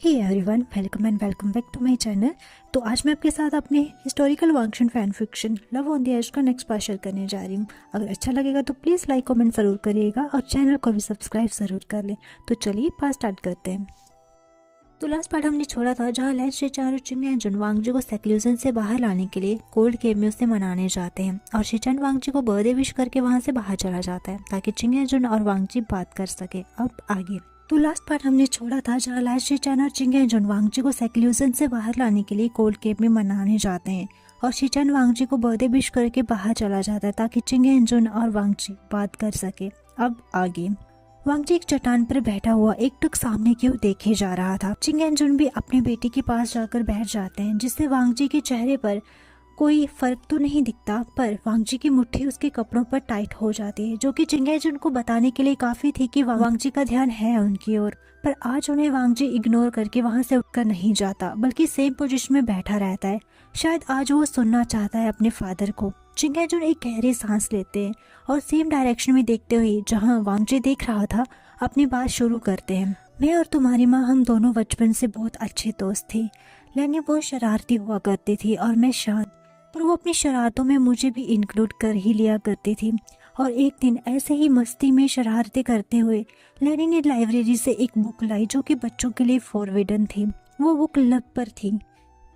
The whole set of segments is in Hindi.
Hey everyone, welcome and welcome back to my channel. तो आज मैं आपके साथ अपने historical Wangxian fan fiction Love on the Edge का नेक्स्ट पार्ट शेयर करने जा रही हूँ। अगर अच्छा लगेगा तो प्लीज़ लाइक कमेंट ज़रूर करिएगा और चैनल को भी सब्सक्राइब ज़रूर कर लें। तो चलिए पार्ट स्टार्ट करते हैं। तो लास्ट पार्ट हमने छोड़ा था जहाँ लैन शिचान और चिंग जुन वांगजी को सेक्लूजन से बाहर लाने के लिए कोल्ड केव में उसे मनाने जाते हैं और शिचान वांगजी को बर्थडे विश करके वहाँ से बाहर चला जाता है ताकि चिंग जुन और वांगजी बात कर सके। अब आगे तो लास्ट पार्ट हमने छोड़ा था जहाँ लैन शिचान और चिंग जुन वांगजी को सेक्लूजन से बाहर लाने के लिए कोल्ड केव में मनाने जाते हैं और शिचान वांगजी को बर्थडे विश करके बाहर चला जाता है ताकि चिंग जुन और वांगजी बात कर सके। अब आगे वांगजी एक चट्टान पर बैठा हुआ एकटक सामने की ओर देखे जा रहा था। चिंग जुन भी अपने बेटे के पास जाकर बैठ जाते हैं जिससे वांगजी के चेहरे पर कोई फर्क तो नहीं दिखता, पर वांगजी की मुट्ठी उसके कपड़ों पर टाइट हो जाती है जो कि चिंग जुन को बताने के लिए काफी थी कि वांगजी का ध्यान है उनकी ओर। पर आज उन्हें वांगजी इग्नोर करके वहां से उठकर नहीं जाता बल्कि सेम पोजीशन में बैठा रहता है। शायद आज वो सुनना चाहता है अपने फादर को। चिंग जुन एक गहरी सांस लेते हैं और सेम डायरेक्शन में देखते हुए जहाँ वांगजी देख रहा था अपनी बात शुरू करते हैं। मैं और तुम्हारी माँ हम दोनों बचपन से बहुत अच्छे दोस्त थे। लैनी बहुत शरारती हुआ करती थी और मैं शांत, पर वो अपनी शरारतों में मुझे भी इंक्लूड कर ही लिया करती थी। और एक दिन ऐसे ही मस्ती में शरारतें करते हुए लैनी ने लाइब्रेरी से एक बुक लाई जो कि बच्चों के लिए फॉरबिडन थी। वो बुक लव पर थी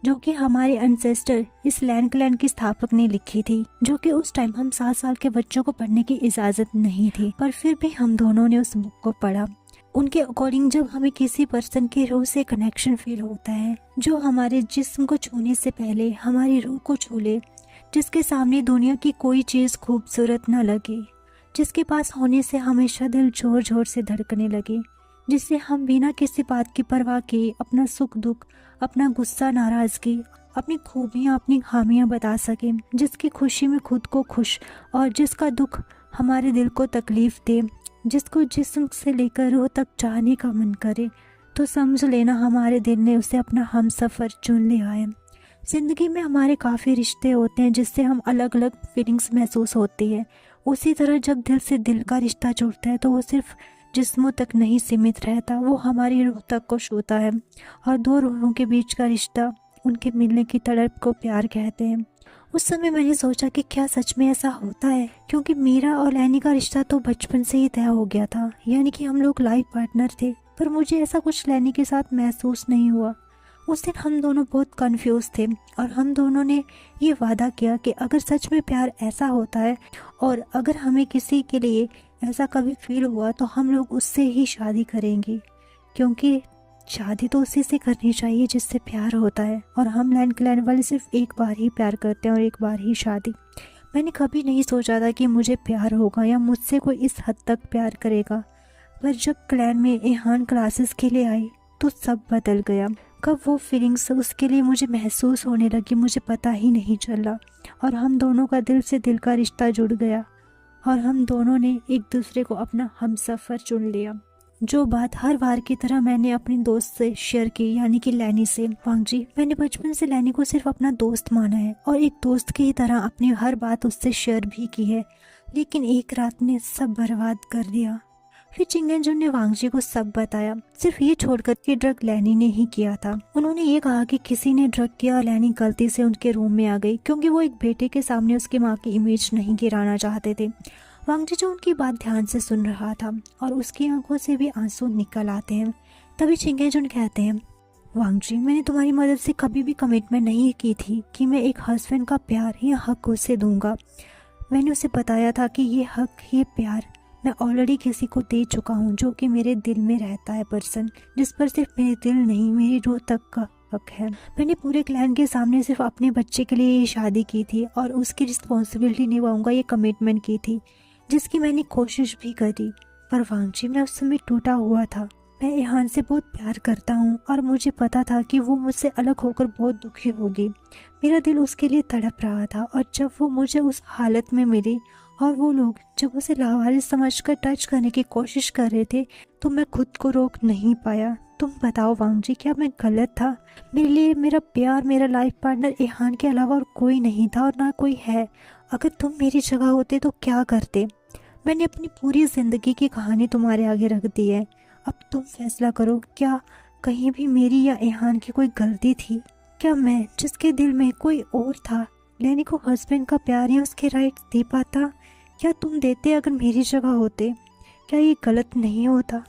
जो कि हमारे एंसेस्टर इस लैंड क्लैन की स्थापक ने लिखी थी, जो कि उस टाइम हम 7 साल के बच्चों को पढ़ने की इजाजत नहीं थी, पर फिर भी हम दोनों ने उस बुक को पढ़ा। उनके अकॉर्डिंग जब हमें किसी पर्सन की रूह से कनेक्शन फील होता है जो हमारे जिस्म को छूने से पहले हमारी रूह को छू ले, जिसके सामने दुनिया की कोई चीज खूबसूरत न लगे, जिसके पास होने से हमेशा दिल जोर जोर से धड़कने लगे, जिससे हम बिना किसी बात की परवाह किए अपना सुख दुख, अपना गुस्सा नाराजगी, अपनी खूबियाँ अपनी खामियाँ बता सके, जिसकी खुशी में खुद को खुश और जिसका दुख हमारे दिल को तकलीफ दे, जिसको जिस्म से लेकर रूह तक चाहने का मन करे, तो समझ लेना हमारे दिल ने उसे अपना हम सफ़र चुन लिया है। ज़िंदगी में हमारे काफ़ी रिश्ते होते हैं जिससे हम अलग अलग फीलिंग्स महसूस होती है। उसी तरह जब दिल से दिल का रिश्ता जुड़ता है तो वो सिर्फ जिस्मों तक नहीं सीमित रहता, वो हमारी रूह तक को छूता है। और दो रूहों के बीच का रिश्ता, उनके मिलने की तड़प को प्यार कहते हैं। उस समय मैंने सोचा कि क्या सच में ऐसा होता है, क्योंकि मेरा और लैनी का रिश्ता तो बचपन से ही तय हो गया था, यानी कि हम लोग लाइफ पार्टनर थे। पर मुझे ऐसा कुछ लैनी के साथ महसूस नहीं हुआ। उस दिन हम दोनों बहुत कंफ्यूज थे और हम दोनों ने ये वादा किया कि अगर सच में प्यार ऐसा होता है और अगर हमें किसी के लिए ऐसा कभी फील हुआ तो हम लोग उससे ही शादी करेंगे, क्योंकि शादी तो उसी से करनी चाहिए जिससे प्यार होता है। और हम लैंड क्लैन वाले सिर्फ एक बार ही प्यार करते हैं और एक बार ही शादी। मैंने कभी नहीं सोचा था कि मुझे प्यार होगा या मुझसे कोई इस हद तक प्यार करेगा, पर जब क्लैन में एहान क्लासेस के लिए आई तो सब बदल गया। कब वो फीलिंग्स उसके लिए मुझे महसूस होने लगी मुझे पता ही नहीं चला, और हम दोनों का दिल से दिल का रिश्ता जुड़ गया और हम दोनों ने एक दूसरे को अपना हम सफ़र चुन लिया। जो बात हर बार की तरह मैंने अपने दोस्त से शेयर की, यानी कि लैनी से। वांगजी, मैंने बचपन से लैनी को सिर्फ अपना दोस्त माना है और एक दोस्त की तरह अपनी हर बात उससे शेयर भी की है, लेकिन एक रात ने सब बर्बाद कर दिया। फिर चिंग जुन ने वांगजी को सब बताया, सिर्फ ये छोड़कर कि ड्रग लैनी ने ही किया था। उन्होंने ये कहा कि किसी ने ड्रग किया और लैनी गलती से उनके रूम में आ गई क्योंकि वो एक बेटे के सामने उसकी माँ की इमेज नहीं गिराना चाहते थे। वांगजी जो उनकी बात ध्यान से सुन रहा था और उसकी आंखों से भी आंसू निकल आते हैं। तभी चिंग जुन कहते हैं, वांगजी, मैंने तुम्हारी मदद से कभी भी कमिटमेंट नहीं की थी कि मैं एक हस्बैंड का प्यार या हक उसे दूंगा। मैंने उसे बताया था कि ये हक, ये प्यार मैं ऑलरेडी किसी को दे चुका हूँ, जो कि मेरे दिल में रहता है पर्सन, जिस पर सिर्फ मेरे दिल नहीं मेरी रूह तक का हक है। मैंने पूरे क्लैन के सामने सिर्फ अपने बच्चे के लिए ये शादी की थी और उसकी रिस्पॉन्सिबिलिटी निभाऊंगा ये कमिटमेंट की थी, जिसकी मैंने कोशिश भी करी। पर वांगजी, मैं उस समय टूटा हुआ था। मैं एहान से बहुत प्यार करता हूँ और मुझे पता था कि वो मुझसे अलग होकर बहुत दुखी होगी। मेरा दिल उसके लिए तड़प रहा था और जब वो मुझे उस हालत में मिली और वो लोग जब उसे लावारिस समझकर टच करने की कोशिश कर रहे थे तो मैं खुद को रोक नहीं पाया। तुम बताओ वांगजी, क्या मैं गलत था? मेरे लिए मेरा प्यार, मेरा लाइफ पार्टनर एहान के अलावा और कोई नहीं था और ना कोई है। अगर तुम मेरी जगह होते तो क्या करते? मैंने अपनी पूरी ज़िंदगी की कहानी तुम्हारे आगे रख दी है। अब तुम फैसला करो, क्या कहीं भी मेरी या एहान की कोई गलती थी? क्या मैं, जिसके दिल में कोई और था, लेनी को हस्बैंड का प्यार या उसके राइट्स दे पाता? क्या तुम देते अगर मेरी जगह होते? क्या ये गलत नहीं होता?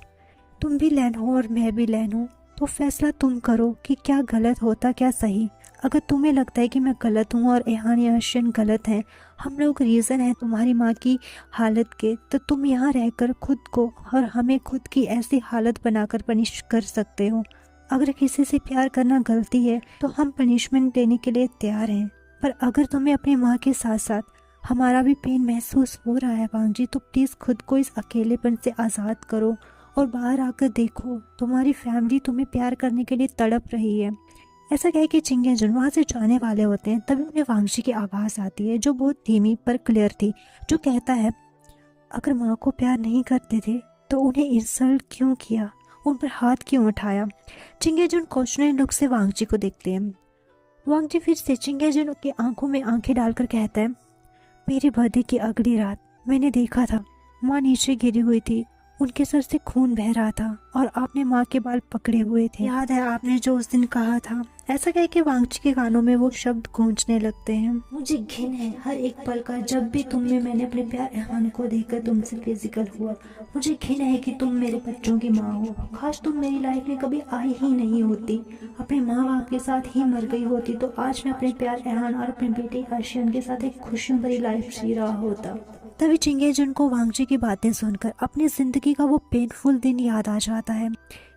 तुम भी लैन हो और मैं भी लैन हूँ, तो फैसला तुम करो कि क्या गलत होता क्या सही। अगर तुम्हें लगता है कि मैं गलत हूँ और एहान या अर्शन गलत हैं, हम लोग रीज़न हैं तुम्हारी माँ की हालत के, तो तुम यहाँ रहकर खुद को और हमें खुद की ऐसी हालत बनाकर पनिश कर सकते हो। अगर किसी से प्यार करना गलती है तो हम पनिशमेंट देने के लिए तैयार हैं, पर अगर तुम्हें अपनी माँ के साथ साथ हमारा भी पेन महसूस हो रहा है वांगजी, तो प्लीज़ खुद को इस अकेलेपन से आज़ाद करो और बाहर आकर देखो, तुम्हारी फैमिली तुम्हें प्यार करने के लिए तड़प रही है। ऐसा कह के चिंगेजुन वहाँ से जाने वाले होते हैं, तभी उन्हें वांगजी की आवाज़ आती है जो बहुत धीमी पर क्लियर थी, जो कहता है, अगर माँ को प्यार नहीं करते थे तो उन्हें इंसल्ट क्यों किया, उन पर हाथ क्यों उठाया। चिंगेजुन क्वेश्चनर लुक से वांगजी को देखते हैं। वांगजी फिर से चिंगेजुन की आंखों में आंखें डालकर कहता है, मेरी बर्थडे की अगली रात मैंने देखा था माँ नीचे गिरी हुई थी, उनके सर से खून बह रहा था और आपने माँ के बाल पकड़े हुए थे। याद है आपने जो उस दिन कहा था। ऐसा कह के वांगजी के कानों में वो शब्द गूंजने लगते हैं। मुझे घिन है हर एक पल का, जब भी तुम में मैंने अपने प्यार एहान को देखकर तुमसे फिजिकल हुआ। मुझे घिन है कि तुम मेरे बच्चों की माँ हो। काश तुम मेरी लाइफ में कभी आई ही नहीं होती, अपने माँ बाप के साथ ही मर गई होती, तो आज मैं अपने प्यार एहान और अपने बेटे अर्शियन के साथ एक खुशियों भरी लाइफ जी रहा होता। तभी चिंगेजुन को वांगजी की बातें सुनकर अपनी जिंदगी का वो पेनफुल दिन याद आ जाता है।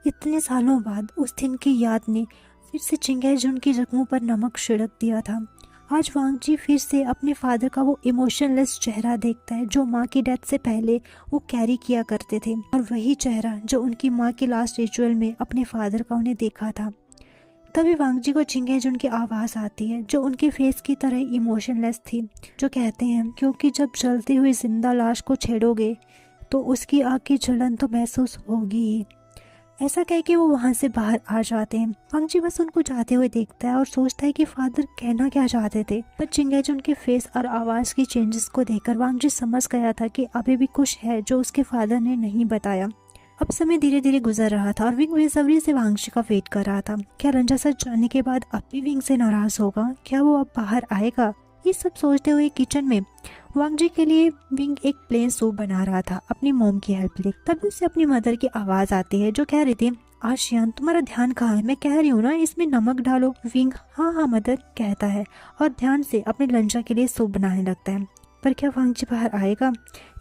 इतने सालों बाद उस दिन की याद ने फिर से चिंगेजुन की जख्मों पर नमक छिड़क दिया था। आज वांगजी फिर से अपने फादर का वो इमोशनलेस चेहरा देखता है जो माँ की डेथ से पहले वो कैरी किया करते थे, और वही चेहरा जो उनकी माँ के लास्ट रिचुअल में अपने फादर का उन्हें देखा था। तभी वांगजी को चिंगेजुन की आवाज़ आती है जो उनके फेस की तरह इमोशनलेस थी, जो कहते हैं, क्योंकि जब जलती हुई जिंदा लाश को छेड़ोगे तो उसकी आग की जलन तो महसूस होगी ही। ऐसा कह के वो वहाँ से बाहर आ जाते हैं। वांगजी बस उनको जाते हुए देखता है और सोचता है कि फादर कहना क्या चाहते थे, पर चिंगेजुन के फेस और आवाज़ की चेंजेस को देखकर वांगजी समझ गया था कि अभी भी कुछ है जो उसके फादर ने नहीं बताया। अब समय धीरे धीरे गुजर रहा था और विंग बेसब्री से वांगजी का वेट कर रहा था। क्या रंजा सच जानने के बाद अब भी विंग से नाराज होगा? क्या वो अब बाहर आएगा? ये सब सोचते हुए किचन में वांगजी के लिए विंग एक प्लेन सूप बना रहा था अपनी मोम की हेल्प ले। तभी उसे अपनी मदर की आवाज आती है जो कह रही थी, आशियान तुम्हारा ध्यान कहाँ है? मैं कह रही हूँ ना इसमें नमक डालो। विंग हाँ हाँ मदर कहता है और ध्यान से अपने लंचा के लिए सूप बनाने लगता है। पर क्या वांगजी बाहर आएगा?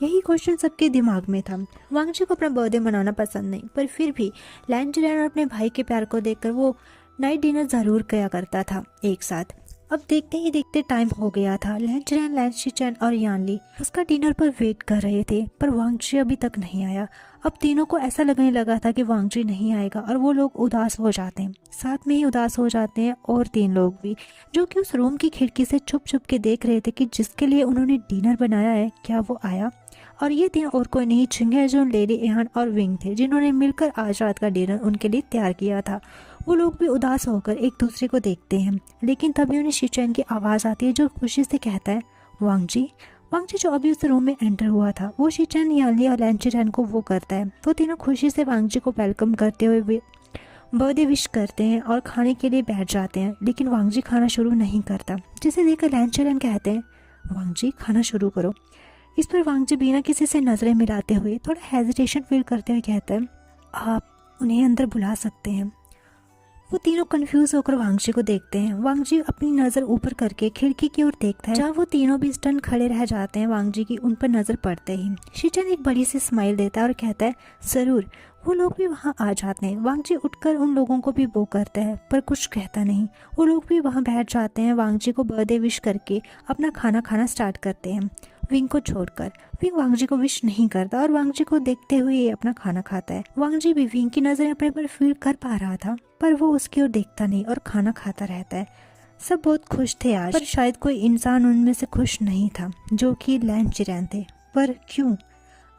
यही क्वेश्चन सबके दिमाग में था। वांगजी को अपना बर्थडे मनाना पसंद नहीं, पर फिर भी लैंचरैन और अपने भाई के प्यार को देखकर वो नाइट डिनर जरूर किया करता था एक साथ। अब देखते ही देखते टाइम हो गया था। लैंचरैन, लैंशिचैन और यानली उसका डिनर पर वेट कर रहे थे, पर वांगजी अभी तक नहीं आया। अब तीनों को ऐसा लगने लगा था कि वांगजी नहीं आएगा और वो लोग उदास हो जाते हैं। साथ में ही उदास हो जाते हैं और तीन लोग भी, जो कि उस रूम की खिड़की से छुप छुप के देख रहे थे कि जिसके लिए उन्होंने डिनर बनाया है क्या वो आया। और ये तीन और कोई नहीं, चिंगेजुन, लेडी एहान और विंग थे, जिन्होंने मिलकर आज रात का डिनर उनके लिए तैयार किया था। वो लोग भी उदास होकर एक दूसरे को देखते हैं, लेकिन तभी उन्हें शिचैन की आवाज़ आती है जो खुशी से कहता है, वांगजी। वांगजी जो अभी उस रूम में एंटर हुआ था वो शिचैन, यानली और लैंचरैन को वो करता है। वो तीनों खुशी से वांगजी को वेलकम करते हुए बर्थडे विश करते हैं और खाने के लिए बैठ जाते हैं, लेकिन वांगजी खाना शुरू नहीं करता, जिसे देखकर लैंचरैन कहते हैं, वांगजी खाना शुरू करो। इस पर वांगजी बिना किसी से नजरें मिलाते हुए थोड़ा हेजिटेशन फील करते हुए कहते हैं, आप उन्हें अंदर बुला सकते हैं। वो तीनों कंफ्यूज होकर वांगजी को देखते हैं। वांगजी अपनी नज़र ऊपर करके खिड़की की ओर देखता है, जहाँ वो तीनों भी स्टन खड़े रह जाते हैं वांगजी की उन पर नज़र पड़ते ही। शिचैन एक बड़ी सी स्माइल देता है और कहता है, ज़रूर। वो लोग भी वहाँ आ जाते हैं। वांगजी उठकर उन लोगों को भी वो करता है, पर कुछ कहता नहीं। वो लोग भी वहाँ बैठ जाते हैं। वांगजी को बर्थडे विश करके अपना खाना खाना स्टार्ट करते हैं, विंग को छोड़कर। विंग वांगजी को विश नहीं करता और वांगजी को देखते हुए ये अपना खाना खाता है। वांगजी भी विंग की नज़रें अपने पर फील कर पा रहा था, पर वो उसकी ओर देखता नहीं और खाना खाता रहता है। सब बहुत खुश थे आज, पर शायद कोई इंसान उनमें से खुश नहीं था, जो कि लैंचरैन थे। पर क्यों?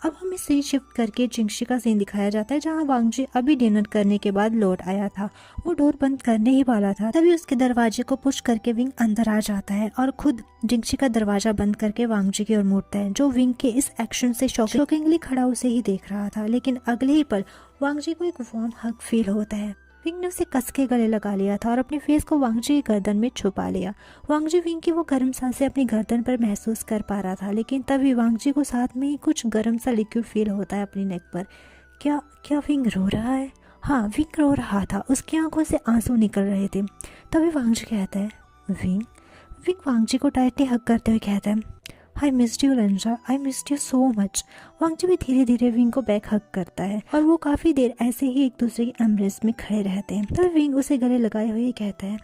अब हमें सीन शिफ्ट करके जिंगशी का सीन दिखाया जाता है, जहां वांगजी अभी डिनर करने के बाद लौट आया था। वो डोर बंद करने ही वाला था, तभी उसके दरवाजे को पुश करके विंग अंदर आ जाता है और खुद जिंगशी का दरवाजा बंद करके वांगजी की ओर मुड़ता है, जो विंग के इस एक्शन से शॉकिंगली खड़ा उसे ही देख रहा था। लेकिन अगले ही पल वांगजी को एक वार्म हग फील होता है। विंग ने उसे कस के गले लगा लिया था और अपने फेस को वांगजी की गर्दन में छुपा लिया। वांगजी विंग की वो गर्म सांसें अपनी गर्दन पर महसूस कर पा रहा था, लेकिन तभी वांगजी को साथ में ही कुछ गर्म सा लिक्विड फील होता है अपनी नेक पर। क्या क्या विंग रो रहा है? हाँ, विंग रो रहा था, उसकी आंखों से आंसू निकल रहे थे। तभी वांगजी कहता है विंग। विंग वांगजी को टाइटली हग करते हुए कहता है I missed you Lan Zhan, I missed you so much. Wangji भी धीरे धीरे विंग को बैक हग करता है और वो काफ़ी देर ऐसे ही एक दूसरे की एम्ब्रेस में खड़े रहते हैं। तभी विंग उसे गले लगाए हुए कहता है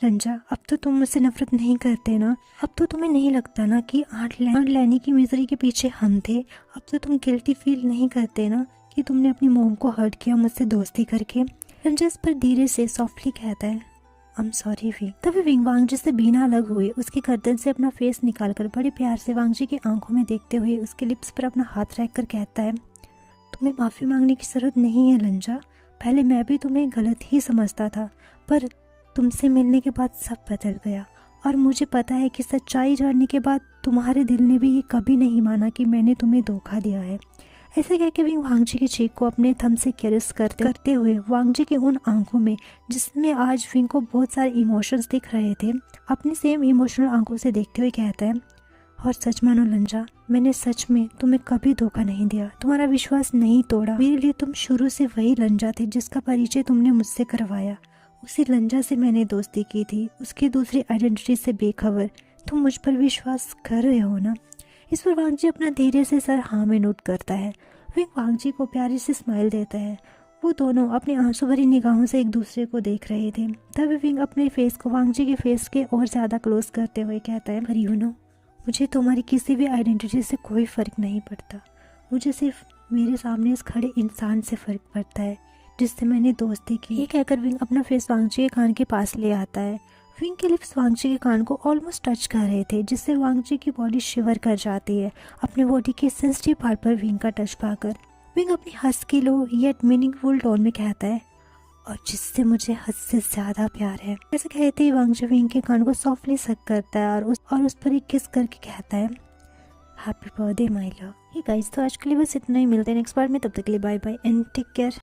लंजा, अब तो तुम मुझसे नफरत नहीं करते ना? अब तो तुम्हें नहीं लगता ना कि आंट लैनी की मिजरी के पीछे हम थे? अब तो तुम गिल्टी फील नहीं करते ना कि तुमने अपनी मोम को हर्ट किया मुझसे दोस्ती करके? लंजा इस पर धीरे से सॉफ्टली कहता है आई एम सॉरी विंग। तभी विंग वांगजी से बिना अलग हुए उसकी गर्दन से अपना फेस निकालकर बड़े प्यार से वांगजी की आंखों में देखते हुए उसके लिप्स पर अपना हाथ रखकर कहता है तुम्हें माफ़ी मांगने की ज़रूरत नहीं है लंजा। पहले मैं भी तुम्हें गलत ही समझता था, पर तुमसे मिलने के बाद सब बदल गया और मुझे पता है कि सच्चाई जानने के बाद तुम्हारे दिल ने भी ये कभी नहीं माना कि मैंने तुम्हें धोखा दिया है। ऐसे कहकर विंग वांगजी की चीख को अपने थंब से कैरेस करते हुए वांगजी की उन आंखों में जिसमें आज विंग को बहुत सारे इमोशंस दिख रहे थे, अपनी सेम इमोशनल आंखों से देखते हुए कहता है और सच मानो लंजा, मैंने सच में तुम्हें कभी धोखा नहीं दिया, तुम्हारा विश्वास नहीं तोड़ा। मेरे लिए तुम शुरू से वही लंजा थे जिसका परिचय तुमने मुझसे करवाया। उसी लंजा से मैंने दोस्ती की थी, उसकी दूसरी आइडेंटिटी से बेखबर। तुम मुझ पर विश्वास कर रहे हो ना? इस पर वांगजी अपना धीरे से सर हाँ में नोट करता है। विंग वांगजी को प्यारी से स्माइल देता है। वो दोनों अपनी आंसू भरी निगाहों से एक दूसरे को देख रहे थे। तभी विंग अपने फेस को वांगजी के फेस के और ज़्यादा क्लोज करते हुए कहता है पर यू नो, मुझे तुम्हारी किसी भी आइडेंटिटी से कोई फ़र्क नहीं पड़ता। मुझे सिर्फ मेरे सामने इस खड़े इंसान से फ़र्क पड़ता है जिससे मैंने दोस्ती की। ये कहकर विंग अपना फेस वांगजी के कान के पास ले आता है। विंग के लिप्स वांगजी के कान को ऑलमोस्ट टच कर रहे थे, जिससे वांगजी की बॉडी शिवर कर जाती है अपने बॉडी के सेंसिटिव पार्ट पर विंग का टच पाकर। विंग अपनी हस्की लो येट मीनिंगफुल टोन में कहता है और जिससे मुझे हद से ज़्यादा प्यार है। ऐसे कहते ही वांगजी विंग के कान को सॉफ्टली सक करता है और उस पर एक किस करके कहता है हैप्पी बर्थडे माय लव। ये गाइस, तो आज के लिए बस इतना ही। मिलते हैं नेक्स्ट पार्ट में, तब तक के लिए bye bye and take care.